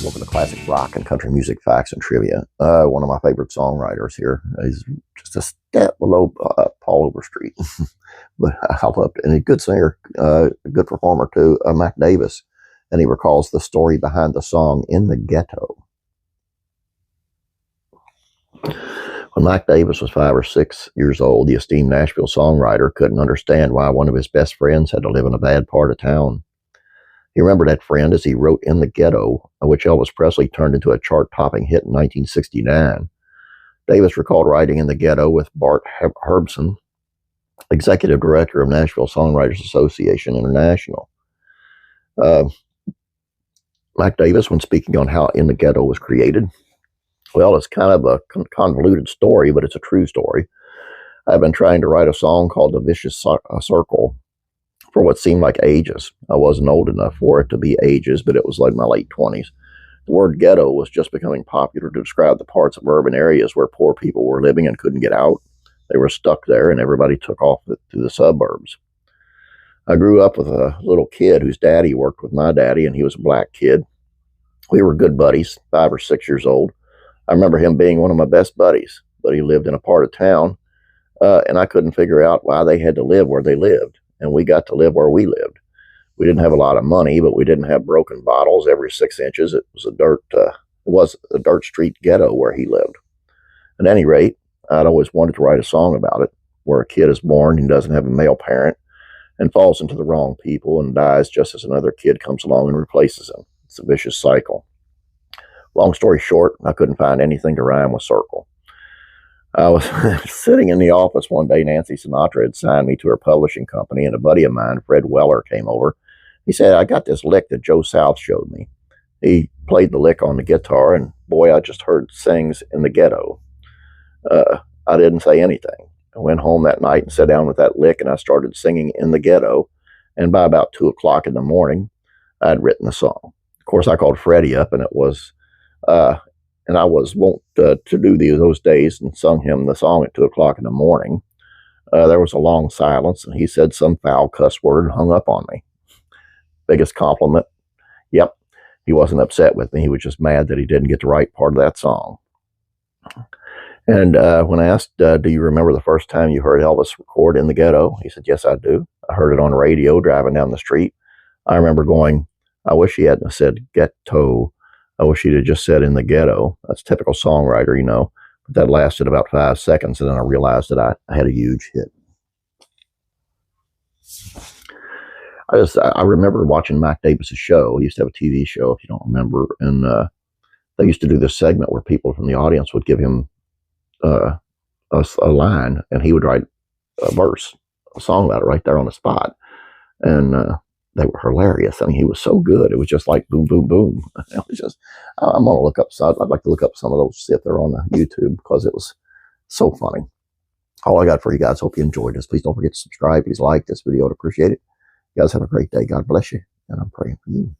Welcome to Classic Rock and Country Music Facts and Trivia. One of my favorite songwriters here. He's just a step below Paul Overstreet. But I loved it. And a good singer, a good performer too, Mac Davis. And he recalls the story behind the song In the Ghetto. When Mac Davis was 5 or 6 years old, the esteemed Nashville songwriter couldn't understand why one of his best friends had to live in a bad part of town. He remembered that friend as he wrote In the Ghetto, which Elvis Presley turned into a chart-topping hit in 1969. Davis recalled writing In the Ghetto with Bart Herbson, executive director of Nashville Songwriters Association International. Mac Davis, when speaking on how In the Ghetto was created, well, it's kind of a convoluted story, but it's a true story. I've been trying to write a song called The Vicious Circle for what seemed like ages. I wasn't old enough for it to be ages, but it was like my late 20s. The word ghetto was just becoming popular to describe the parts of urban areas where poor people were living and couldn't get out. They were stuck there, and everybody took off to the suburbs. I grew up with a little kid whose daddy worked with my daddy, and he was a black kid. We were good buddies, 5 or 6 years old. I remember him being one of my best buddies, but he lived in a part of town, and I couldn't figure out why they had to live where they lived. And we got to live where we lived. We didn't have a lot of money, but we didn't have broken bottles every 6 inches. It was a dirt street ghetto where he lived. At any rate, I'd always wanted to write a song about it, where a kid is born and doesn't have a male parent and falls into the wrong people and dies just as another kid comes along and replaces him. It's a vicious cycle. Long story short, I couldn't find anything to rhyme with circle. I was sitting in the office one day. Nancy Sinatra had signed me to her publishing company, and a buddy of mine, Fred Weller, came over. He said, I got this lick that Joe South showed me. He played the lick on the guitar, and boy, I just heard sings In the Ghetto. I didn't say anything. I went home that night and sat down with that lick, and I started singing In the Ghetto. And by about 2 o'clock in the morning, I'd written the song. Of course, I called Freddie up, and it was... and I was wont to do those days and sung him the song at 2 o'clock in the morning. There was a long silence, and he said some foul cuss word and hung up on me. Biggest compliment. Yep, he wasn't upset with me. He was just mad that he didn't get the right part of that song. And when I asked, do you remember the first time you heard Elvis record In the Ghetto? He said, yes, I do. I heard it on the radio driving down the street. I remember going, I wish he hadn't said Ghetto. I wish he'd have just said In the Ghetto. That's typical songwriter, you know. But that lasted about 5 seconds, and then I realized that I had a huge hit. I remember watching Mac Davis's show. He used to have a TV show, if you don't remember, and they used to do this segment where people from the audience would give him a line, and he would write a verse, a song about it right there on the spot. And they were hilarious. I mean, he was so good. It was just like boom, boom, boom. It was just, I'm going to look up some. I'd like to look up some of those, see if they're on the YouTube, because it was so funny. All I got for you guys. Hope you enjoyed this. Please don't forget to subscribe. Please like this video. I'd appreciate it. You guys have a great day. God bless you. And I'm praying for you.